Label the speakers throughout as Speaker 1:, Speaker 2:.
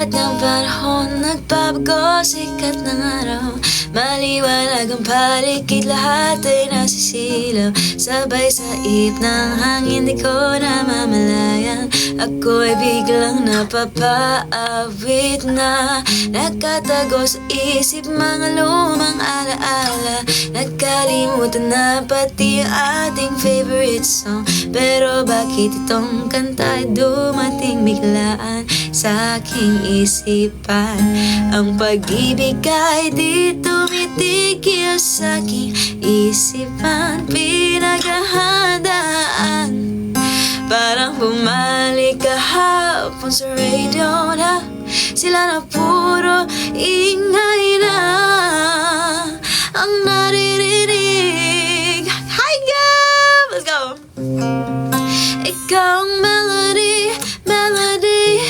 Speaker 1: Lahat ng panahon nagbabago, sikat ng araw, maliwanag ang paligid, lahat ay nasisilaw. Sabay sa ihip ng hangin, di ko namamalayan. Ako ay biglang napapaawit na, nakatago sa isip mga lumang alaala. Nagkalimutan na pati ang ating favorite song. Pero bakit itong kanta ay dumating biglaan sa aking isipan? Ang pag-ibig ay di tumitigil sa aking isipan. Pinaghahandaan, parang bumalik kahapon sa radio na. Sila na puro ingay na ang naririnig. Hi girl! Let's go! Ikaw ang melody, melody,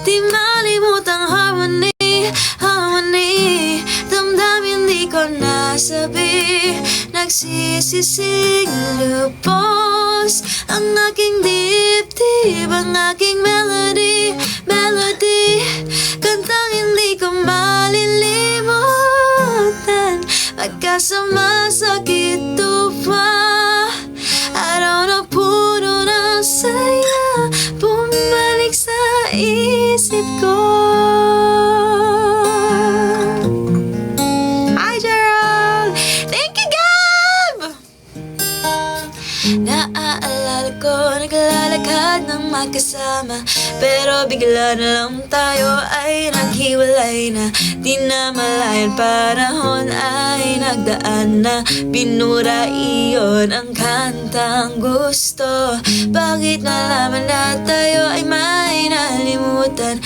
Speaker 1: di malimutang harmony, harmony. Damdamin di ko nasabi, nagsisising lubos ang aking dibdib, ang aking melody, melody. Kantang hindi ko malilimutan, magkasama sa gito pa. Araw na puno ng saya, bumalik sa isip ko. Hi Gerald! Thank you Gab! Naaalala ko, naglalakad ng magkasama, pero bigla na lang tayo ay naghiwalay na. Di na malayan panahon ay nagdaan na, binura iyon ang kantang gusto. Bakit nalaman na tayo ay may nalimutan?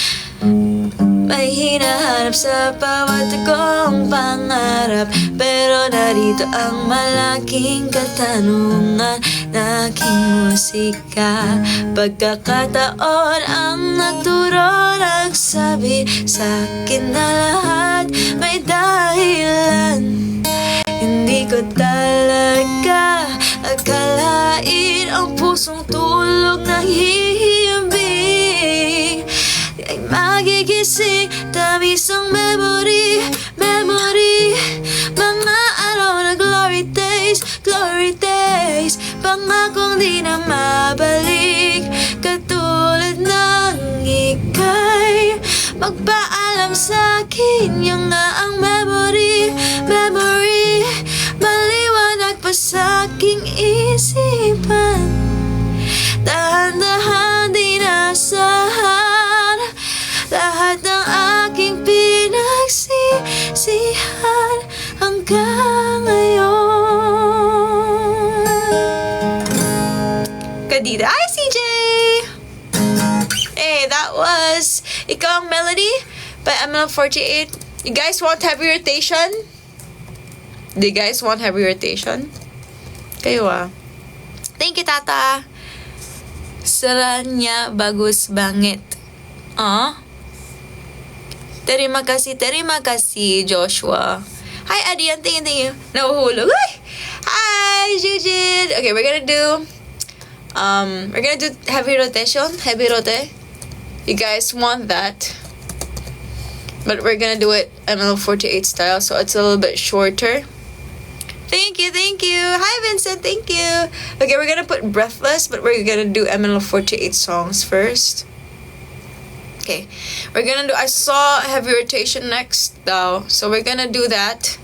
Speaker 1: May hinahanap sa bawat kong pangarap, pero narito ang malaking katanungan na aking musika. Pagkakataon ang nagturo, nagsabi sa'kin na lahat may dahilan. Hindi ko talaga akalain ang pusong tulog ng hihimbing ay magigising, tamis ang memory, memory. Mga araw na glory days, pangakong di na mabalik. Katulad ng ika'y magpaalam sa'kin, yung nga ang memory, memory. Maliwanag pa sa'king isipan, dahan-dahan dinasahan lahat ng aking pinagsisihan hanggang ngayon. Kadida. Hi, CJ! Hey, that was Ikaw ang Melody by ML48. You guys want heavy rotation? Do you guys want heavy rotation? Kayo Thank you, Tata. Saranya bagus banget. Terima kasih, Joshua. Hi, Adian. Thank you. Nahuhulog. Hi, Jujin. Okay, we're gonna do heavy rotation. Heavy rote. You guys want that? But we're gonna do it ML48 style, so it's a little bit shorter. Thank you. Hi, Vincent. Thank you. Okay, we're gonna put Breathless, but we're gonna do ML48 songs first. Okay, we're gonna do, I saw heavy rotation next though, so we're gonna do that.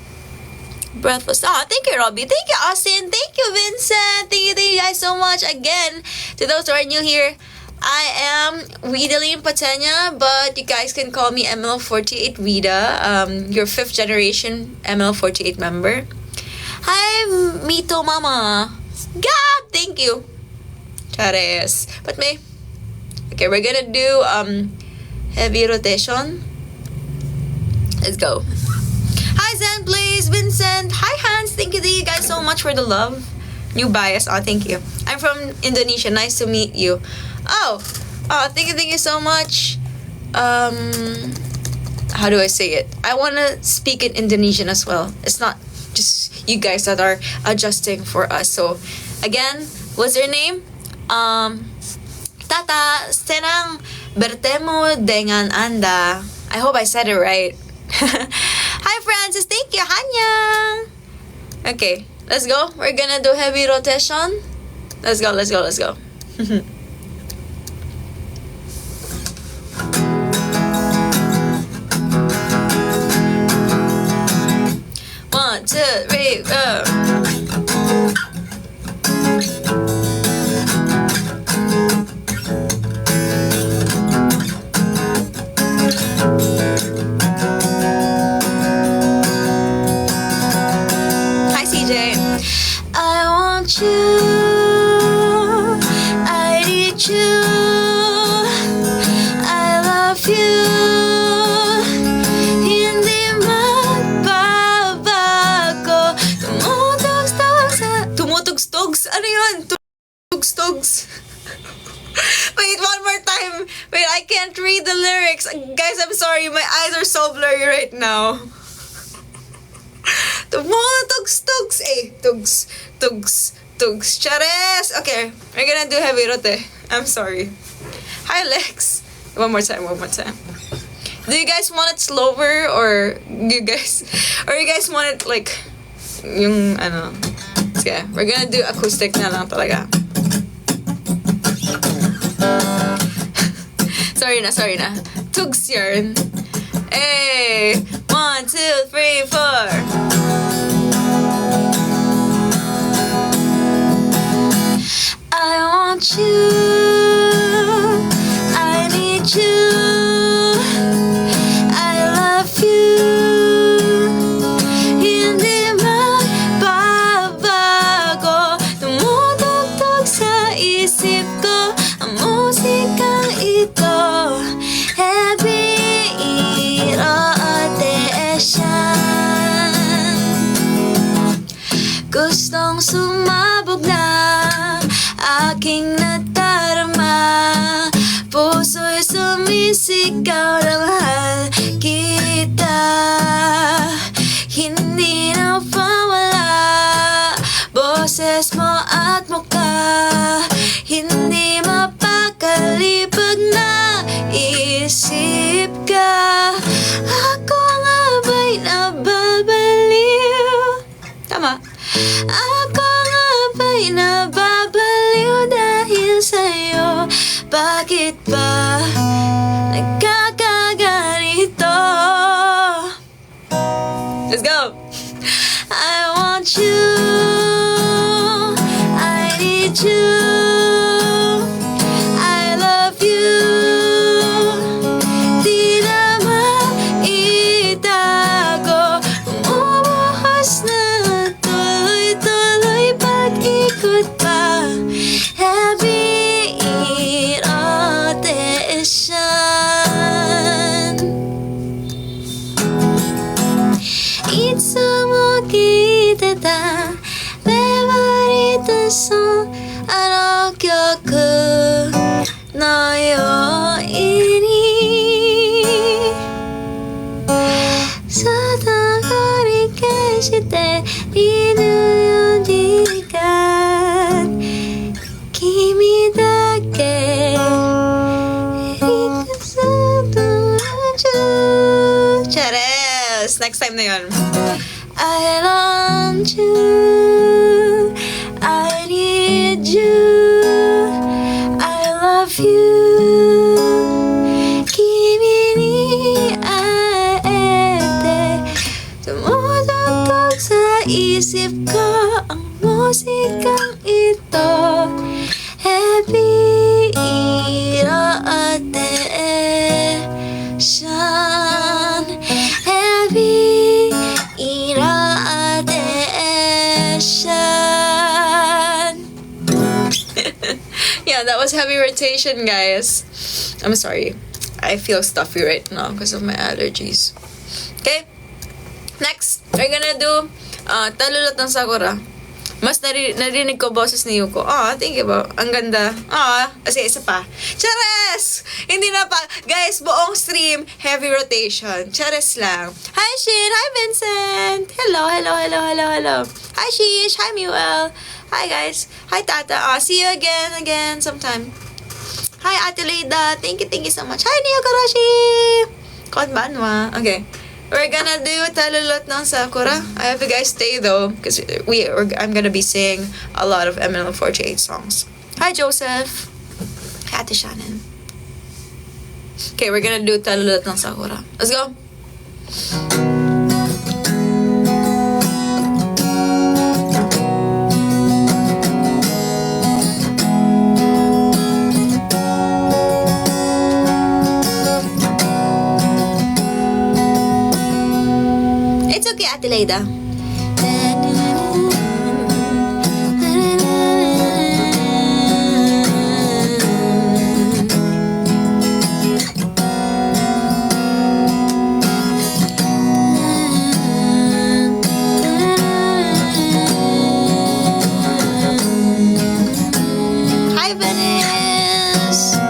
Speaker 1: Breathless. Thank you, Robbie. Thank you, Austin. Thank you, Vincent. Thank you guys so much again. To those who are new here, I am Ridaline Patenya, but you guys can call me ML48 Rida, your 5th generation ML48 member. Hi, Mito Mama. God, thank you. Chares. But me. Okay, we're gonna do heavy rotation. Let's go. Hi, Zen Blaze, Vincent. Hi, Hans. Thank you guys so much for the love. New bias. Thank you. I'm from Indonesia. Nice to meet you. Thank you so much. How do I say it? I want to speak in Indonesian as well. It's not just you guys that are adjusting for us. So, again, what's your name? Tata, senang Bertemo dengan Anda. I hope I said it right. Hi Francis, thank you, Hanya. Okay, let's go. We're gonna do heavy rotation. Let's go, let's go, let's go. 1, 2, 3, go. Hi CJ. I want you. I need you. I love you. Hindi magbabago. Tumutugstogs? Ano yun? Tumutugstogs? Wait, one more time. Wait, I can't read the lyrics. Guys, I'm sorry. My eyes are so blurry right now. Tumutugstogs. Tugs. Tugs. Chares. Okay, we're gonna do heavy rote. I'm sorry. Hi, Lex. One more time. Do you guys want it slower or you guys want it like yung ano? Sige, we're gonna do acoustic na lang talaga. sorry na. Tugs yarn. Hey, 1, 2, 3, 4. I want you. I need you. I love you. Hindi magbabago. Tumutugtog sa isip ko ang musikang ito. Heavy rotation. Gustong sumabog na aking nadarama. Puso'y sumisigaw na mahal kita. Hindi na pawala boses mo at mukha. Hindi mapakali pag naisip ka. Ako nga ba'y nababaliw? Tama. Ako nga ba'y nababaliw dahil sa'yo? Bakit ba nagkakaganito? Let's go! I want you. I need you. I love you. Di na maitago. Umubuhos na tuloy-tuloy pag-ikot pa. Heavy rotation. Itsumo kita ta favorite song あの曲のように外繰り返しているよ時間君だけリクストラジュ Chares! Next time na yun. I want you. I need you. I love you. Kimi ni aete. Tumutugtog sa isip ko ang musikang ito. Heavy rotation. Heavy rotation. Yeah, that was heavy rotation, guys. I'm sorry. I feel stuffy right now because of my allergies. Okay? Next, we're gonna do Talulot ng Sakura. Mas narinig ko boses ni Yuko. Thank you ba? Ang ganda. Kasi isa pa. Chares! Hindi na pa. Guys, buong stream, heavy rotation. Chares lang. Hi, Shin! Hi, Vincent! Hello. Hi, Shish! Hi, Muel! Hi, guys! Hi, Tata! See you again sometime. Hi, Ate Leida. Thank you so much. Hi, Niyogarashi! Konbanwa. Okay. We're gonna do Talulot ng Sakura. I hope you guys stay though, because I'm gonna be singing a lot of ML48 songs. Hi, Joseph. Hi, Ate Shannon. Okay, we're gonna do Talulot ng Sakura. Let's go. It's okay, Ate Leida. Hi, Venice!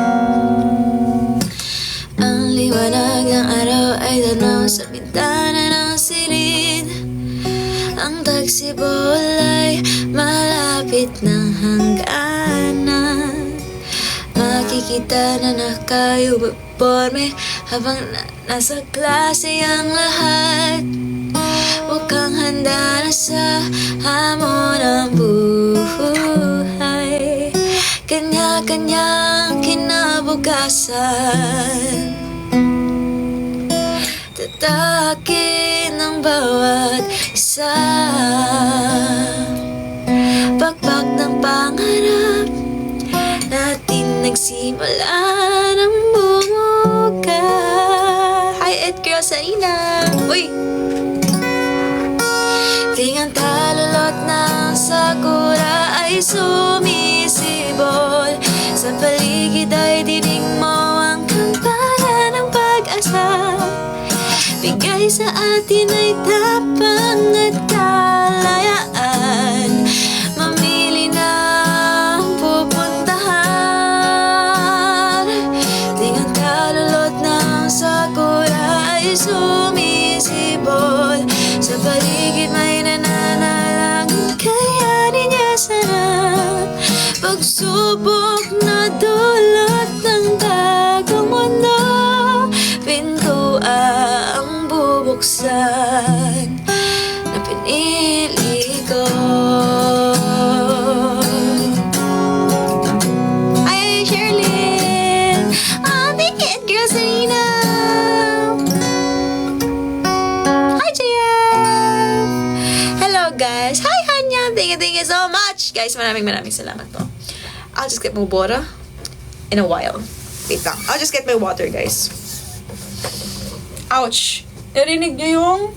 Speaker 1: Ang liwanag ng araw ay danaw sa bintana ng silid. Ang tagsibol ay malapit ng hangganan. Makikita na nakayuporme habang nasa klase ang lahat. Mukhang handa na sa hamon ng buhay. Kanya-kanyang kinabukasan. Tatakin ang bawat isa. Pagpag ng pangarap natin nagsimula ng bumuka. Hi, Edgar Sarina. Uy! Tingang talulot ng sakura ay sumisibol. Sa paligid ay dinig mo ang kampana ng pag-asa. Bigay sa atin ay tapang at kalayaan. Mamili na ang pupuntahan. Tingang talulot ng sakura ay sumisibol. Sa paligid may nananalang kayanin niya sana. Pagsubok na dulot ng bagong mundo. Pintuan bubuksan na pinili ko. Hi, Sherlyn! Oh, thank you, Edgar Serena! Hi, JF! Hello, guys! Hi, Hanya! Thank you so much! Guys, maraming salamat po. I'll just get my water in a while. Wait lang. I'll just get my water, guys. Ouch! Narinig niyo yung...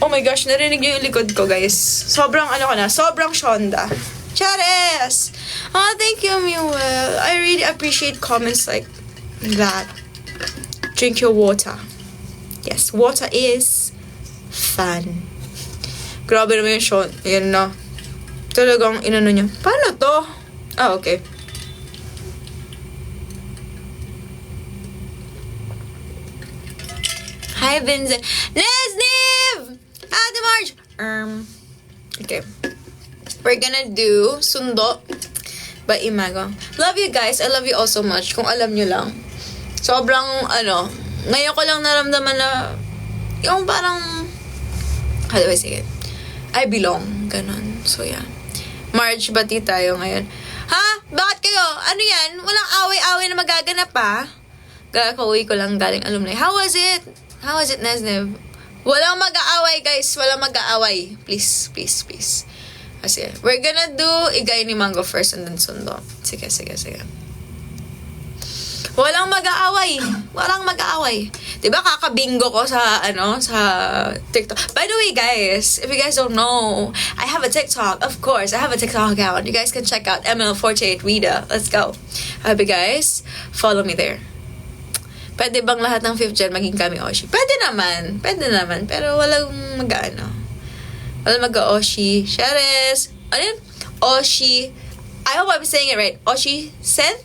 Speaker 1: Oh my gosh, narinig niyo yung likod ko, guys. Sobrang sobrang Shonda. Chares! Oh, thank you, Muel. I really appreciate comments like that. Drink your water. Yes, water is fun. Grabe naman yung Shon. Yan na. Talagang inano niya. Paano to? Ah, okay. Hi, Vincent. Lesniv! Ate Marge! Okay. We're gonna do Sundo by Imago. Love you guys. I love you all so much. Kung alam nyo lang. Sobrang, ngayon ko lang naramdaman na, yung parang, how do I say it? I belong. Ganon. So, yeah. Marge, bati tayo ngayon. Ha? Bakit kayo? Ano yan? Walang away-away na magaganap pa? Kakauwi ko lang galing alumni. How was it? How was it, Nesnev? Walang mag-aaway, guys. Walang mag-aaway. Please, please, please. Sige. We're gonna do Igay ni Mango first and then Sundo. Sige. Walang mag-aaway. Walang mag-aaway. Diba kakabingo ko sa, sa TikTok. By the way, guys, if you guys don't know, I have a TikTok. Of course, I have a TikTok account. You guys can check out ML48 Rita. Let's go. I hope you guys follow me there. Pwede bang lahat ng 5th gen maging kami Oshi? Pwede naman. Pero walang walang mag-Oshi. Shares. Ano yun? Oshi. I hope I'm saying it right. Oshi-sen?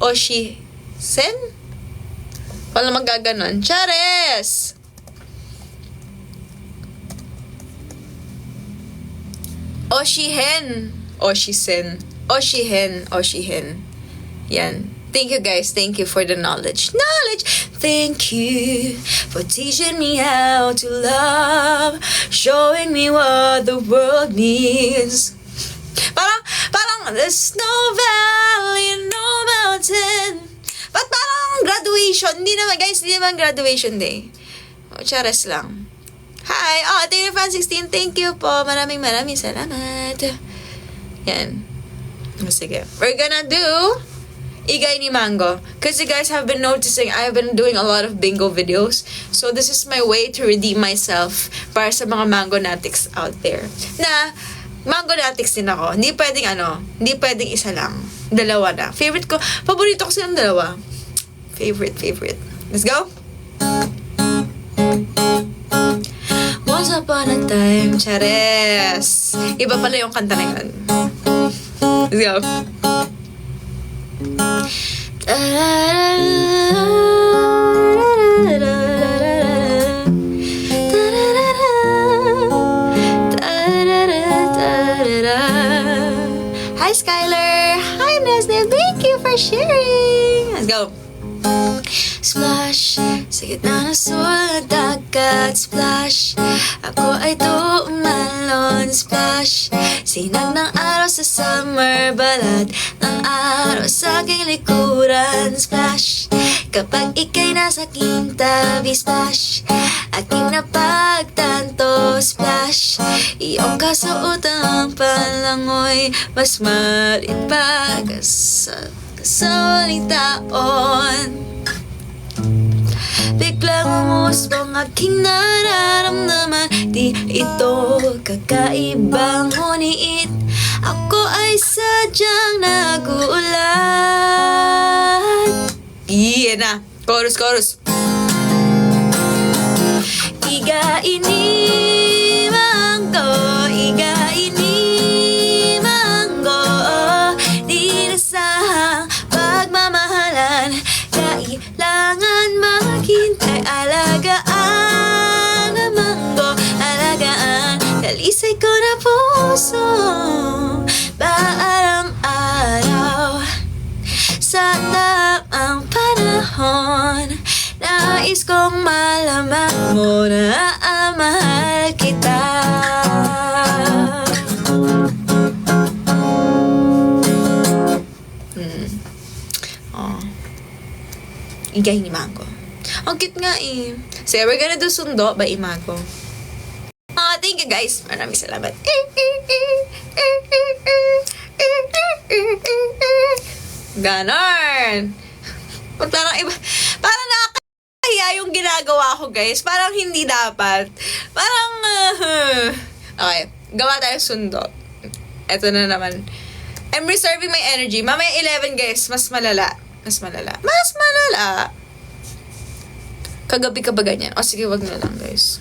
Speaker 1: Oshi-sen? Walang magaganon. Shares! Oshihen. Oshi-sen. Oshihen. Yan. Thank you guys. Thank you for the knowledge. Knowledge! Thank you for teaching me how to love. Showing me what the world needs. Parang, there's no valley, no mountain. But parang graduation. Hindi naman, guys. Hindi naman graduation day. Charas lang. Hi! Thank you, Fan 16. Thank you po. Maraming salamat. Yan. Sige. We're gonna do Igay ni Mango. Because you guys have been noticing, I've been doing a lot of bingo videos. So this is my way to redeem myself para sa mga mango natics out there. Na, mango natics din ako. Hindi pwedeng isa lang. Dalawa na. Favorite ko, paborito ko silang dalawa. Favorite. Let's go! Once upon a time, Chares. Iba pala yung kanta na yun. Let's go. Hi Skylar! Hi Nesne! Thank you for sharing! Let's go! Splash! Sa gitna ng sulat dagat, splash! Ako ay tumalon, splash! Sinag ng araw sa summer, balat ng araw sa aking likuran, splash! Kapag ika'y nasa aking tabi, splash! Aking napagtanto, splash! Iyong kasuotang palangoy, mas malit pa kasawaling taon. Biglang umusbong aking nararamdaman, di ito kakaiba, ngunit ako ay sadyang nagulat. Iyan na. Chorus. Iga ini mango, di nasahang pagmamahalan, kailangan maghintay, alagaan na mango, alagaan, dalisay ko na puso, parang araw, sa tamang panahon, nais kong malaman mo na mahal kita. Igay ni Mango. Ang cute nga eh. So, we're gonna do Sundo by Imago. Thank you guys. Maraming salamat. Ganon. Parang iba. Parang nakakahiya yung ginagawa ko, guys. Parang hindi dapat. Parang, okay. Gawa tayo Sundo. Eto na naman. I'm reserving my energy. Mamaya 11, guys. Mas malala. Kagabi ka ba ganyan? O sige, wag na lang, guys.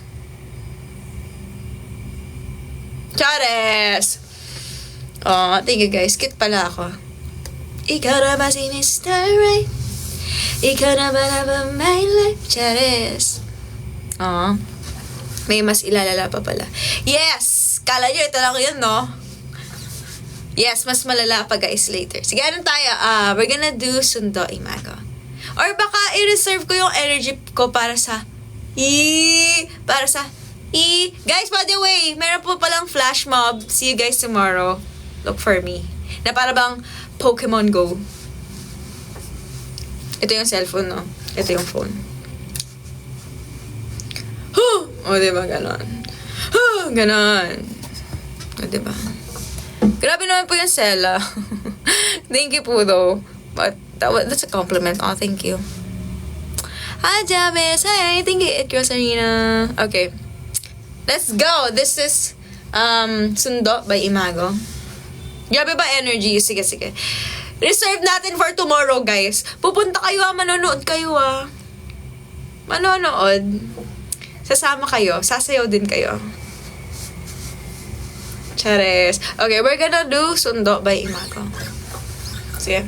Speaker 1: Chares! Thank you, guys. Cute pala ako. Ikaw na ba si Mr. Right? Ikaw na ba my life? Chares. May mas ilalala pa pala. Yes! Kala nyo, ito lang yun, no? Yes, mas malala pa guys later. Sige, anong tayo? We're gonna do Sundo Imago. Or baka i-reserve ko yung energy ko para sa Guys, by the way, meron po palang flash mob. See you guys tomorrow. Look for me. Na para bang Pokemon Go. Ito yung cellphone, no? Ito yung phone. Diba? Ganon. Ganon. Diba? Grabe naman po yung Sela. Thank you po though. But that's a compliment. Thank you. Hi, James. Hi, thank you, Girls Arena. Okay. Let's go. This is Sundo by Imago. Grabe ba energy? Sige. Reserve natin for tomorrow, guys. Pupunta kayo, manonood kayo, Manonood. Sasama kayo. Sasayaw din kayo. Chares. Okay, we're gonna do Sundo by Imago. Sige.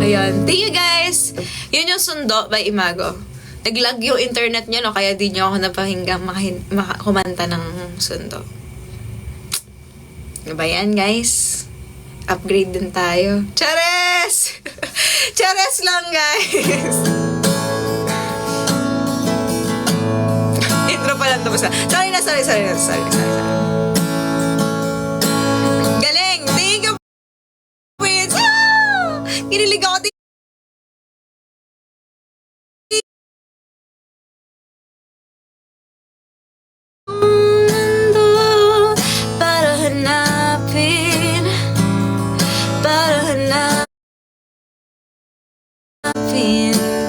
Speaker 1: Ayan. Thank you, guys. Yun yung Sundo by Imago. Naglag yung internet nyo, no? Kaya di nyo ako napahinggang kumanta ng sundo. Ano ba yan, guys? Upgrade din tayo. Chares! Chares lang, guys! Intro pa lang tapos na. Sorry. Galing! Thank you, Prince! Ah! Kinilig ako.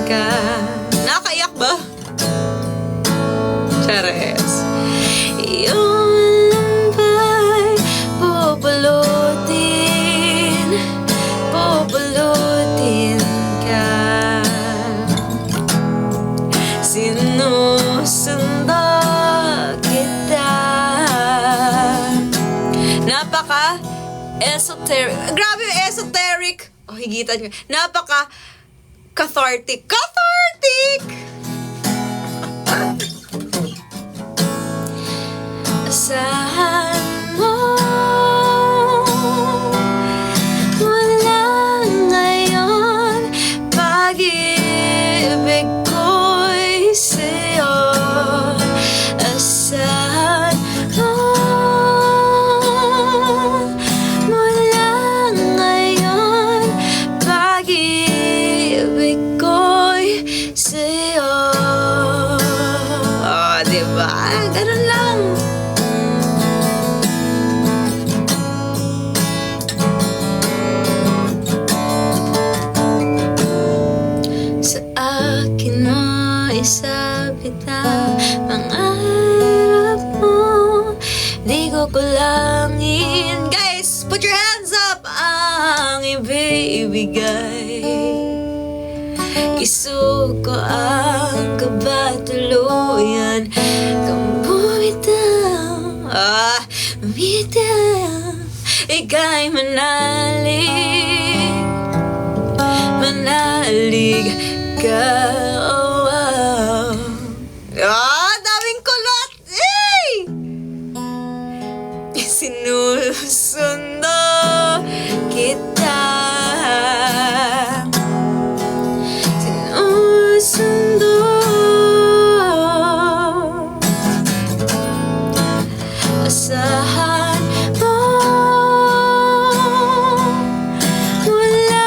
Speaker 1: Ka. Nakakaiyak ba? Chares. Iyong lambay, pupulutin ka. Sinusundo kita. Napaka esoteric. Grabe yung esoteric. Oh, higitan ko. Napaka cathartic. Asahan mo wala ngayon, pag-ibig ko'y sa'yo. Asahan mo wala ngayon, pag-ibig ko'y sa'yo. Oh, diba? Ganun lang. Sa akin mo isabita mangarap mo, di ko kulangin. Guys, put your hands up! Ang ibibigay, isuko ang kabatuluyan. Bumitaw, ika'y manalig ka. Oh, wow. Daming kulot! Hey! Sinusundo kita. Sinusundo. Asahan mo wala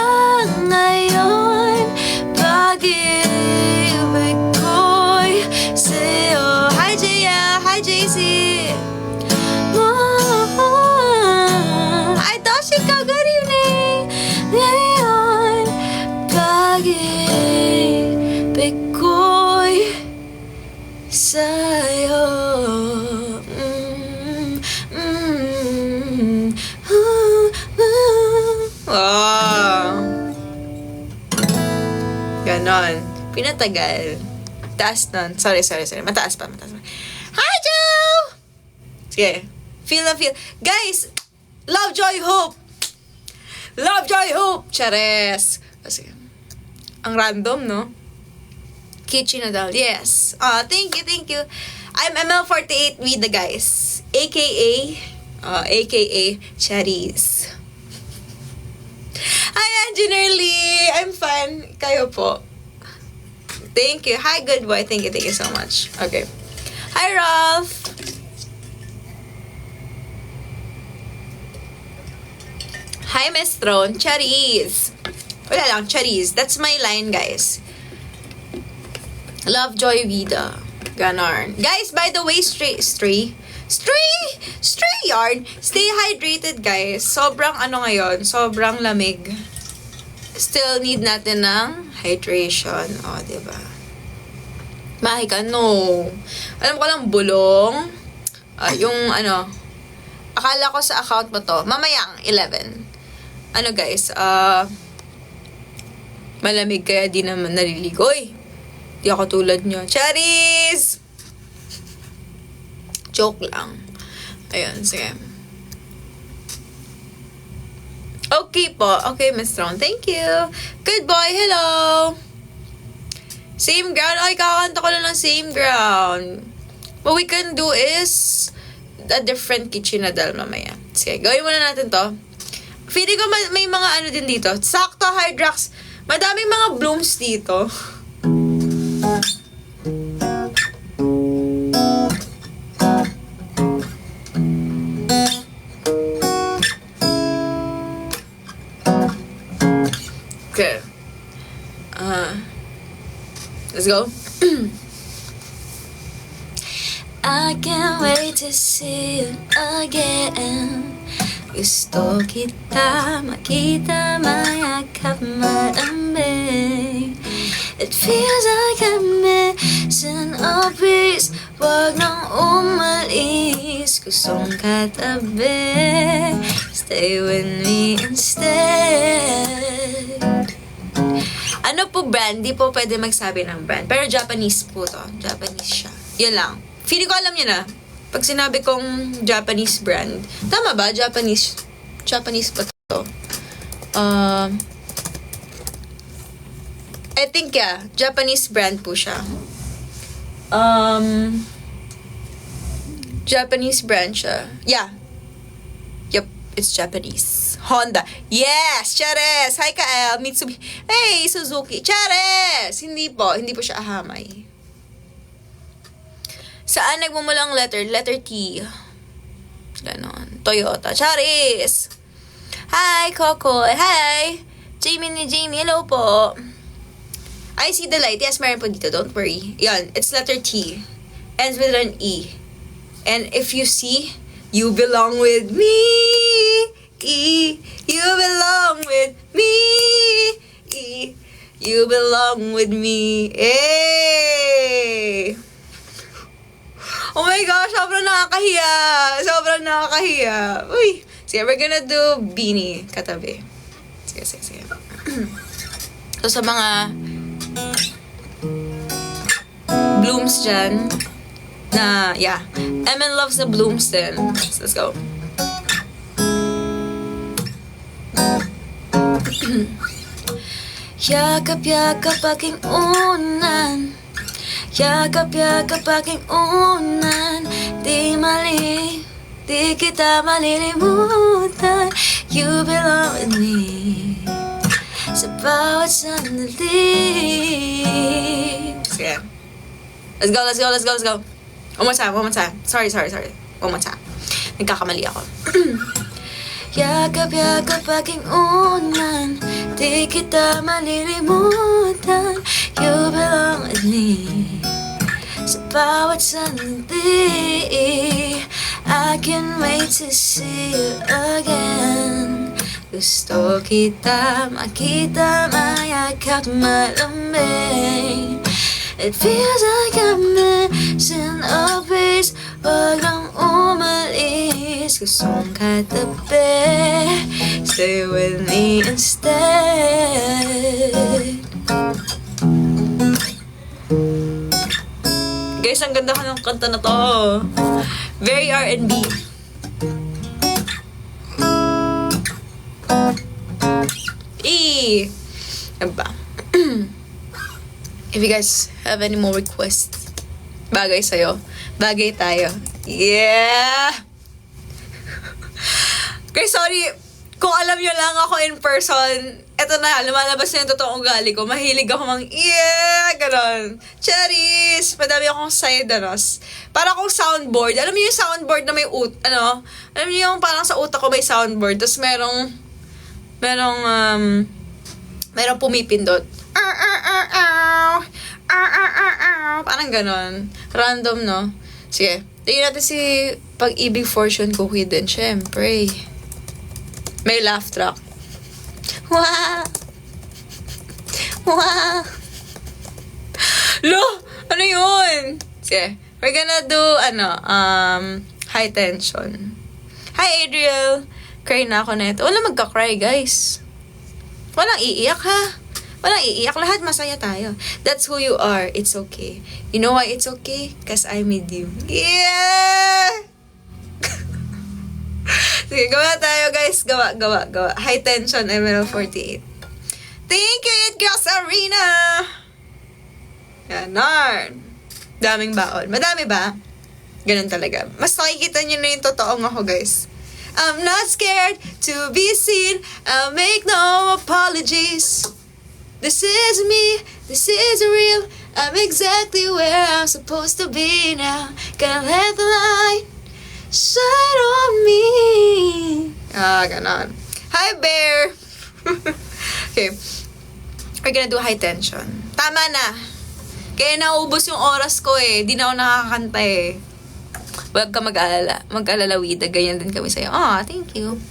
Speaker 1: ngayon, pag-ibig ko'y sa'yo. Hi, Jaya! Hi, JC! Hi, Toshika! Good evening! Ngayon, pag-ibig ko'y sa'yo. Ganon. Pinatagal. Taas nun. Sorry. Mataas pa. Hi, Joe! Sige. Feel. Guys! Love, joy, hope! Chares! Sige. Ang random, no? Kitchen Nadal. Yes. Thank you. I'm ML48 with the guys. AKA Charis. Hi, Engineer Lee! I'm fine. Kayo po. Thank you. Hi, good boy. Thank you so much. Okay. Hi, Ralph! Hi, Miss Throne. Charis! Wala lang, Charis. That's my line, guys. Love, joy, vida. Ganon. Guys, by the way, stray yarn. Stay hydrated, guys. Sobrang ngayon, sobrang lamig. Still need natin ng hydration. O, diba? Mahika, no. Alam ko lang, bulong. Yung akala ko sa account mo to. Mamayang 11. Guys, malamig kaya di naman naliligo. Di ako tulad nyo. Charis! Joke lang. Ayun, sige. Okay po. Okay, Miss Ron. Thank you. Good boy. Hello. Same ground. Ay, kakanta ko lang ng same ground. What we can do is a different kitchen na dal mamaya. Sige, gawin muna natin to. Feeling ko may mga ano din dito. Sakto, Hydrax. Madaming mga blooms dito. Okay. Let's go. I can't wait to see you again. Gusto kita makita, mayakap, malambing. It feels like I'm missing a piece. Wag nang umalis, gustong katabi. Stay with me instead. Ano po brand? Di po pwede magsabi ng brand. Pero Japanese po to. Japanese siya. Yun lang. Feeling ko alam niyo na. Pag sinabi kong Japanese brand. Tama ba? Japanese ba to? I think yeah. Japanese brand po siya. Japanese brand siya. Yeah. Yep. It's Japanese. Honda. Yes! Chares! Hi, Kael. Mitsubishi. Hey, Suzuki. Chares! Hindi po siya ahamay. Saan nagmumula ang letter? Letter T. Ganon. Toyota. Charis! Hi, Coco. Hi! Jamie. Hello po. I see the light. Yes, meron po dito. Don't worry. Yan. It's letter T. Ends with an E. And if you see, you belong with me. You belong with me. You belong with me. Hey! Oh my gosh, sobrang nakakahiya. Uy! Sige, we're gonna do beanie katabi. Sige. So, sa mga blooms dyan, na, yeah. Emin loves the blooms din. So, let's go. Yakap aking unan. Yakap aking unan. Di kita malilimutan. You belong with me. Sa bawat sandali. Sige. Let's go. One more time. Sorry. One more time. Nagkakamali ako. Yakap aking unan. Di kita malilimutan. You belong with me. Sa bawat sandali. I can't wait to see you again. Gusto kita makita, mayakap, malambing. It feels like I'm missing a piece. Wag lang umalis, gustong katabi. Stay with me instead. Guys, ang ganda ko ng kanta na to. Very R&B. Ano ba? If you guys have any more requests, bagay sa'yo, bagay tayo. Yeah! Okay, sorry. Kung alam nyo lang ako in person, eto na, lumalabas na yung totoong ugali ko. Mahilig ako ganon. Cherries! Madami akong side, para akong soundboard. Alam mo yung soundboard na may alam mo yung parang sa utak ko may soundboard, tapos merong pumipindot. Parang ganon. Random, no? Sige. Tingnan natin si Pag-ibig Fortune Cookie din. Syempre. May laugh track. Wow! Lo! Ano yun? Sige. We're gonna do, high tension. Hi, Adriel. Cry na ako na ito. Wala magka-cry, guys. Walang iiyak, ha? Walang iiyak. Lahat masaya tayo. That's who you are. It's okay. You know why it's okay? Because I'm with you. Yeah! Sige, gawa tayo, guys. Gawa. High tension, ML48. Thank you, It Girls Arena! Ganon. Daming baon. Madami ba? Ganun talaga. Mas nakikita nyo na yung totoong ako, guys. I'm not scared to be seen. I'll make no apologies. This is me. This is real. I'm exactly where I'm supposed to be now. Gonna let the light shine on me. Ganon. Hi, Bear! Okay. We're gonna do high tension. Tama na. Kaya naubos yung oras ko eh. Di na ako nakakanta eh. Huwag ka mag-alala. Mag-alala, Wida. Ganyan din kami sa'yo. Thank you.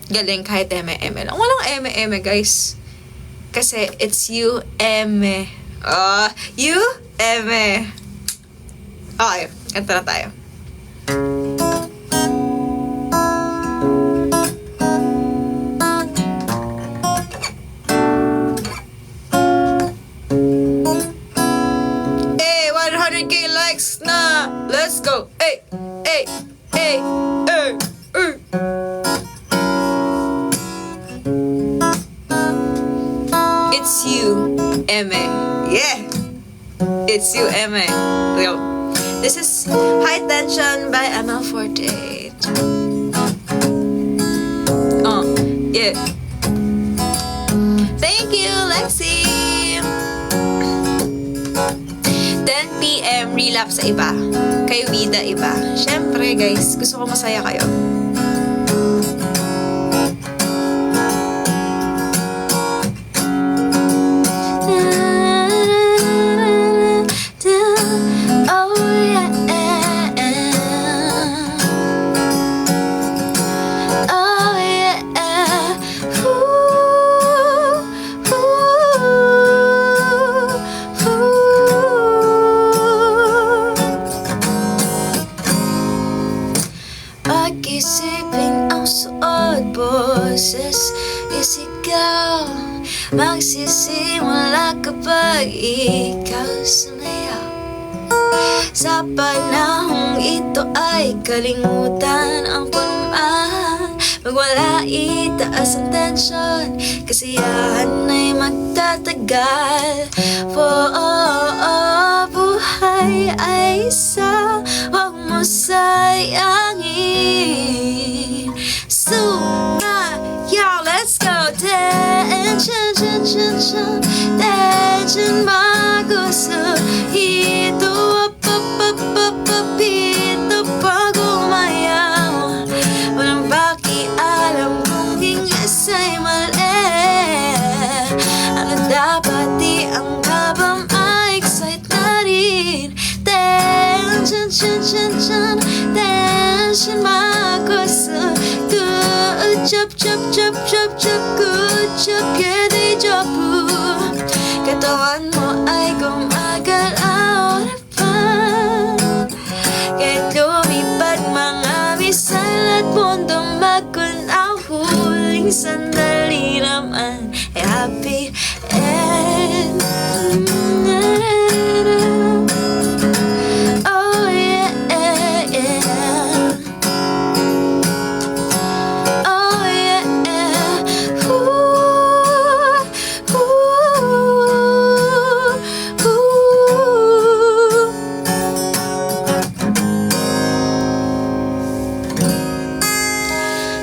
Speaker 1: Galing kahit eme-eme lang. Walang eme-eme, guys. Kasi it's you, eme. You, eme. Okay. Kanta na tayo. Hey, 100K likes na. Let's go. Hey, hey, hey, hey, hey. It's you, Eme. Yeah. It's you, Eme. This is High Tension by ML48. Yeah. Thank you, Lexi. 10 p.m. relapse sa iba. Kay Wida iba. Syempre, guys, gusto ko masaya kayo. Pag-isipin ang suot, boses, isigaw. Magsisimula kapag ikaw sumayaw. Sa panahong ito ay kalimutan ang pormahan. Magwala itaas ang tensyon, kasiyahan ay magtatagal. Buhay ay isa, huwag mo sayangin. Y'all, let's go. Tension, tension, tension, magusto. Ito, ito pag umayaw. Walang pakialam kung ingles ay mali. Ano dapat di ang habang ma-excite na rin. Tension, tension, tension, tension, magusto. Good job, job, job, job, job, good job, yeah, deja vu. Katawan mo ay gumagalaw na pa. Kahit lumipad mga misal at mundong magkunaw, huling sandali naman ay happy end. Oh yeah, yeah. Oh yeah, ooh, ooh, ooh.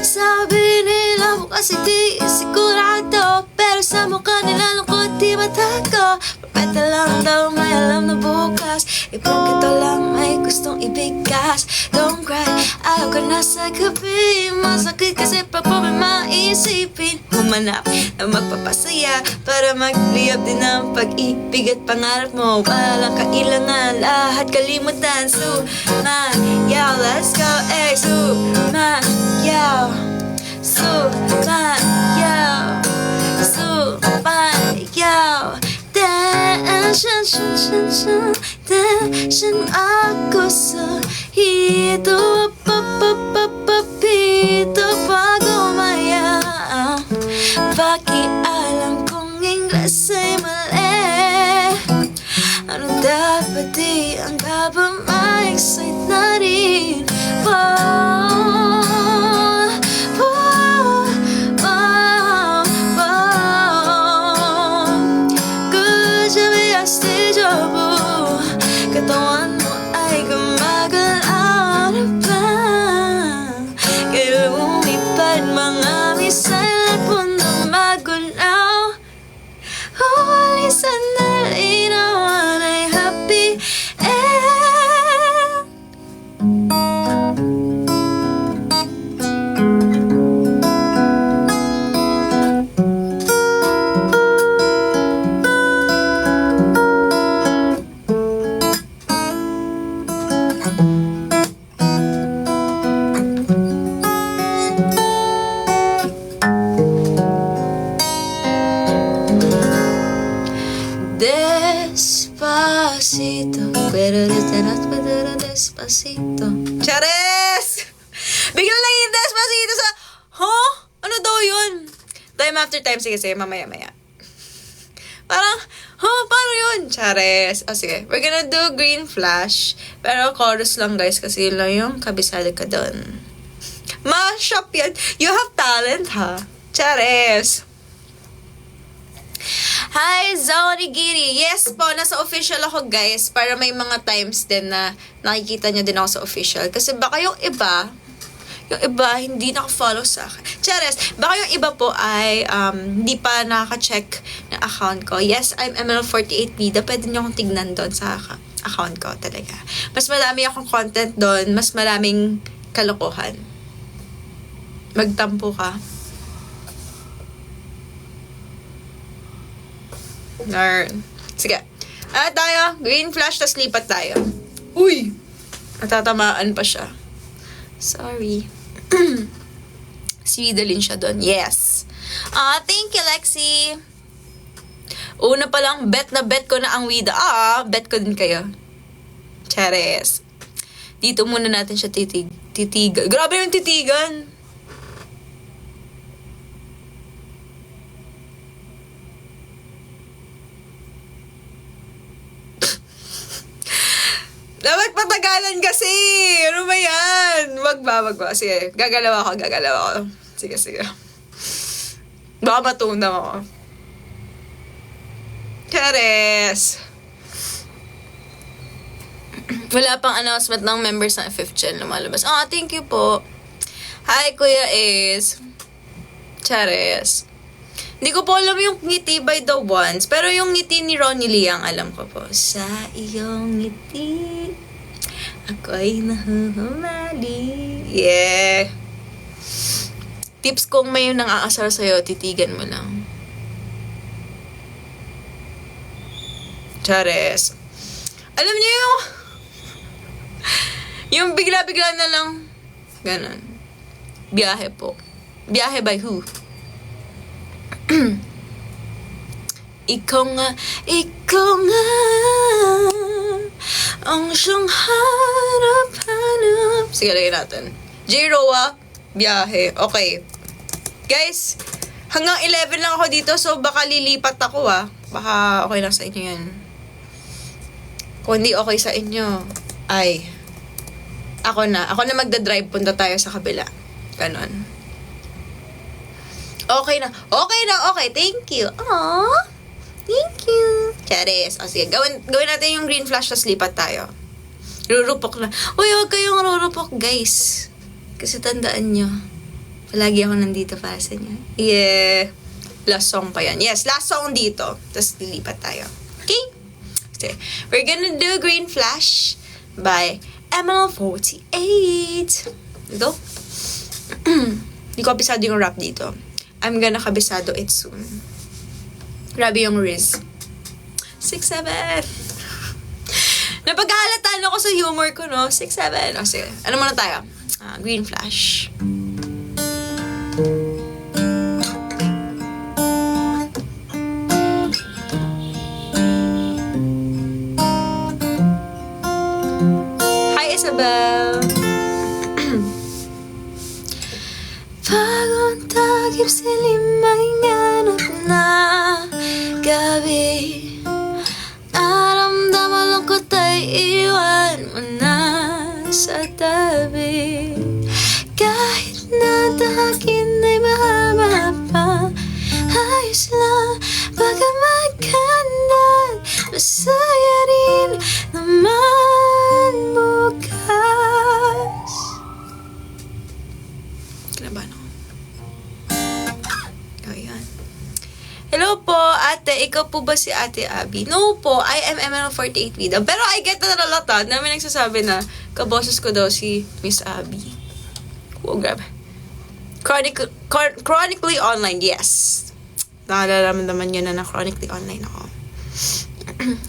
Speaker 1: Sabi nila bukas hindi sigurado, pero sa mukha nila lungkot di matago. Propeta lang daw may alam na bukas, ipagkita lang may gustong ibigkas. Don't cry, ayaw ka na sa gabi. Masakit kasi pag po may maisipin. Humanap na magpapasaya para magliyab din ng pag-ibig at pangarap mo. Walang kailangan, lahat kalimutan. Sumayaw, let's go, eh. Sumayaw, sumayaw, sumayaw. Tension, tension, tension, ako sa hito, papapapapito pag umayaw. Pakialam kung ingles ay mali. Ano dapat di ang habang ma-excite na rin. Katawan mo ay gumagalaw. Pero despacito. Chares! Bigla lang yung despacito sa... Huh? Ano daw yun? Time after time. Sige, mamaya-maya. Parang, paano yun? Chares. Sige. We're gonna do green flash. Pero chorus lang, guys. Kasi yun lang yung kabisado ka doon. Mashup yan. You have talent, ha? Chares. Hi, Zonigiri. Yes po, nasa official ako, guys. Para may mga times din na nakikita nyo din ako sa official. Kasi baka yung iba hindi naka-follow sa akin. Chares, baka yung iba po ay hindi pa nakaka-check ng account ko. Yes, I'm ML48 Vida. Pwede nyo akong tignan doon sa account ko talaga. Mas marami akong content doon. Mas maraming kalokohan. Magtampo ka. Sige. Tayo. Green flash, tas lipat tayo. Uy! Natatamaan pa siya. Sorry. Si Vidalin siya doon. Yes. Thank you, Lexi. Una pa lang, bet ko na ang Wida. Bet ko din kayo. Chares. Dito muna natin siya titigan. Grabe yung titigan. Dapat patagalan kasi. Ano ba yan? Wag ba. Sige, gagalaw ako. Sige. Baka matunaw ako. Chares. Wala pang announcement ng members ng 5th gen lumalabas. Thank you po. Hi, Kuya Ace. Chares. Hindi ko po alam yung ngiti by the ones, pero yung ngiti ni Ronnie Liang, alam ko po. Sa iyong ngiti, ako'y nahuhumali. Yeah. Tips kung may nang aasar sa'yo, titigan mo lang. Chares. Alam niyo yung bigla-bigla na lang, ganon. Biyahe po. Biyahe by who? Ikaw nga ang siyang harap-hanap. Sige, lagyan natin. J-Roa, biyahe. Okay. Guys, hanggang 11 lang ako dito, so baka lilipat ako, Baka okay lang sa inyo yan. Kung hindi okay sa inyo, ay, ako na magdadrive, punta tayo sa kabila. Ganon. Okay na. Thank you. Aww. Thank you. Charis. Sige, gawin natin yung green flash, tas lipat tayo. Rurupok na. Uy, huwag kayong rurupok, guys. Kasi tandaan nyo, palagi ako nandito para sa inyo. Yeah. Last song pa yan. Yes, last song dito. Tas lilipat tayo. Okay? So, we're gonna do green flash by ML48. Ito. Hindi ko kabisado yung rap dito. I'm gonna kabisado it soon. Grabe yung Riz. 6'7". Napaghahalataan ako sa humor ko, no? 6'7". Sige. Ano muna tayo? Green flash. Hi, Isabel. Bagong takip silim ay nganap na gabi. Naramdaman lang ko't ay iwan mo na sa tabi. Kahit na tahakin ay mahaba pa, ayos lang baka magkandan. Masaya rin naman bukas. Kinabahan ako. Ayan. Hello po, ate. Ikaw po ba si Ate Abby? No po, I am ML48 Vida. Pero I get that a lot, na may nagsasabi na kaboses ko daw si Miss Abby. Oh, grabe. Chronically online, yes. Nakalaman naman yun na chronically online ako.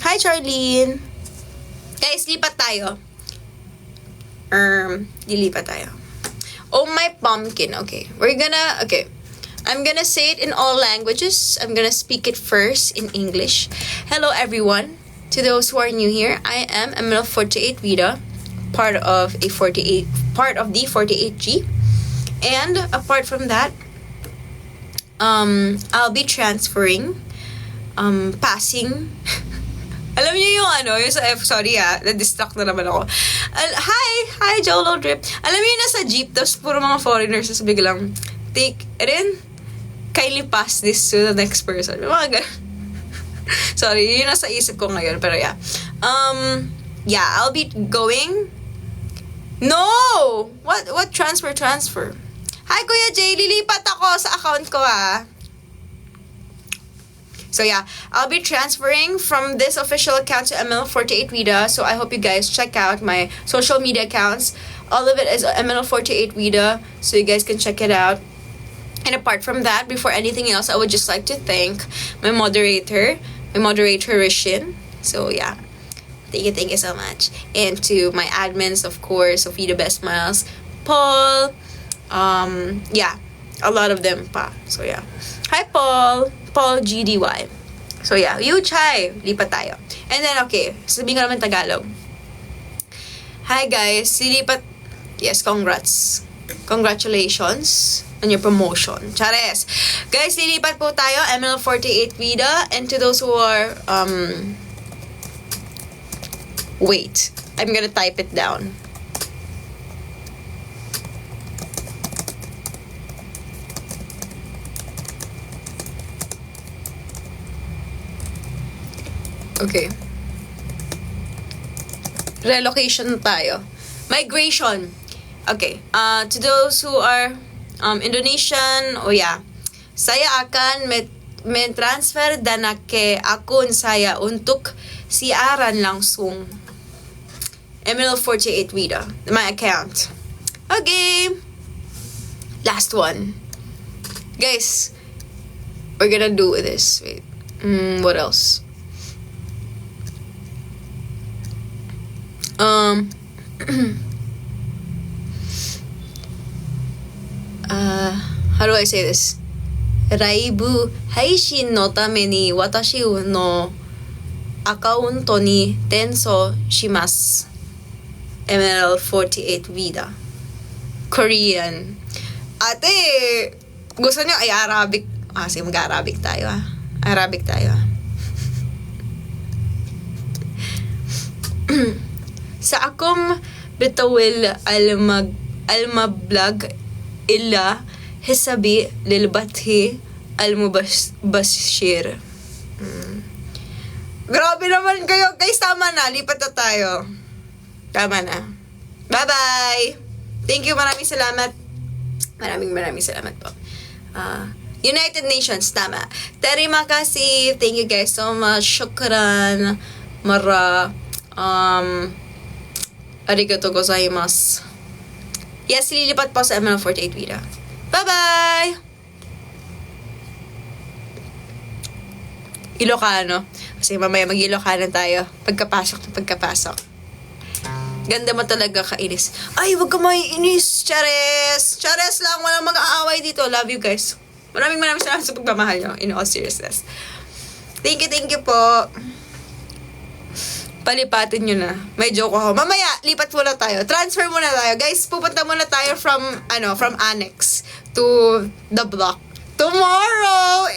Speaker 1: Hi, Charlene. Guys, lipat tayo. Dilipat tayo. Oh, my pumpkin. Okay. I'm gonna say it in all languages. I'm gonna speak it first in English. Hello, everyone. to those who are new here, I am ML48 Vida, part of the 48G. And apart from that, I'll be transferring, passing. Alam niyo yung yung sa sorry na-distract na naman ako. Hi, Jolo Drip. Alam niyo yung nasa jeep, tapos puro mga foreigners, tapos biglang, take, and then, kindly pass this to the next person. Mga ganun. Sorry, yun nasa isip ko ngayon, pero yeah. I'll be going. No! What transfer? Hi, Kuya Jay, lilipat ako sa account ko So yeah, I'll be transferring from this official account to ML48 Vida. So I hope you guys check out my social media accounts. All of it is ML48 Vida, so you guys can check it out. And apart from that, before anything else, I would just like to thank my moderator, Rishin. So yeah, thank you so much. And to my admins, of course, Sophie the Best Miles, Paul, a lot of them pa. So yeah. Hi Paul GDY. So yeah, you Chai, lipat tayo. And then okay, sabihin ko naman Tagalog. Hi guys, lilipat. Yes, congrats. Congratulations on your promotion. Chares. Guys, lilipat po tayo ML48 Vida, and to those who are wait, I'm gonna type it down. Okay. Relocation tayo. Migration. Okay. To those who are Indonesian, saya akan transfer dana ke akun saya untuk siaran langsung. ML48 Vida, my account. Okay. Last one. Guys, we're gonna do this. Wait. What else? How do I say this? Raibu heishin no tame ni watashi no account ni tenso shimasu. ML48 Vida. Korean. Ate, gusto niyo ay Arabic? Sige, mag-Arabic tayo Arabic tayo Sa akong bitawil almablog illa hisabi lilbathi almubashir. Grabe naman kayo. Guys, tama na. Lipat na tayo. Tama na. Bye-bye. Thank you. Maraming salamat. Maraming salamat po. United Nations. Tama. Terima kasih. Thank you guys so much. Shukran. Arigatou gozaimasu. Yes, lilipat po sa ML48 Vida. Bye-bye! Ilocano. Kasi mamaya mag-Ilocano tayo. Pagkapasok. Ganda mo talaga, kainis. Ay, wag ka maiinis, Chares! Chares lang, walang mag-aaway dito. Love you guys. Maraming salamat sa pagmamahal nyo. In all seriousness. Thank you po. Palipatin nyo na. May joke ako. Mamaya, lipat muna tayo. Transfer muna tayo. Guys, pupunta muna tayo from Annex to the block. Tomorrow!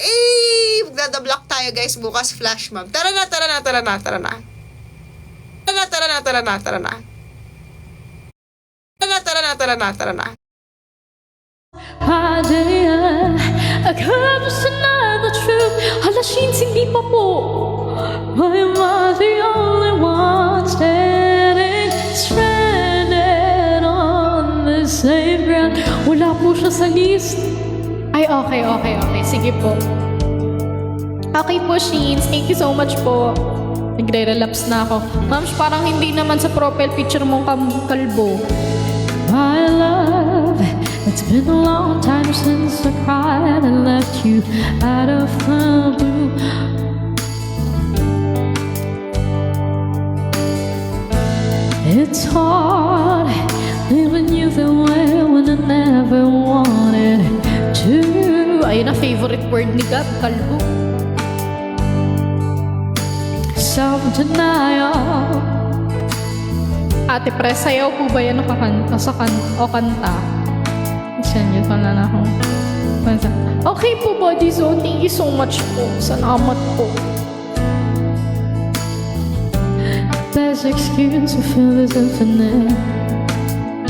Speaker 1: The block tayo, guys. Bukas, flash mob. Tara na.
Speaker 2: Why am I the only one standing stranded on the same ground? Wala po siya sa list. Ay, okay. Sige po. Okay po, Sheens. Thank you so much po. Nagre-relapse na ako. Mams, parang hindi naman sa profile picture mong kalbo. My love, it's been a long time since I cried and left you out of the blue. It's hard leaving you the way when I never wanted to. Ayun na, favorite word ni Gab, kalbo. self-denial. Ate Pres, sayaw po ba yan o kanta? Send you pala na akong kanta. Okay po, Body Zone. Thank you so much po. Salamat po. Best excuse to feel this infinite.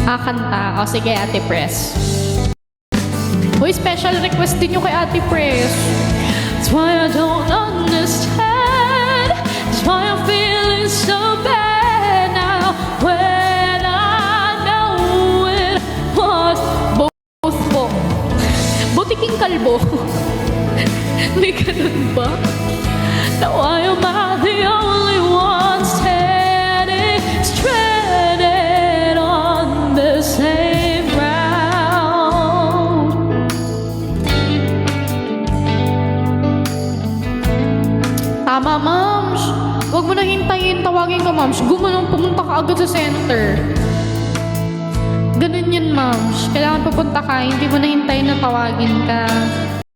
Speaker 2: Kanta. O sige, Ate Pres. Uy, special request din nyo kay Ate Pres. That's why I don't understand. That's why I'm feeling so bad now. When I know it was both po. Butiking kalbo. May ganun ba? Now why am I the only one standing stranded on the same ground? Tama, Mams. Huwag mo na hintayin. Tawagin ka, Mams. Gumanong pumunta ka agad sa center. Ganun yun, Mams. Kailangan pupunta ka. Hindi mo na hintayin na tawagin ka.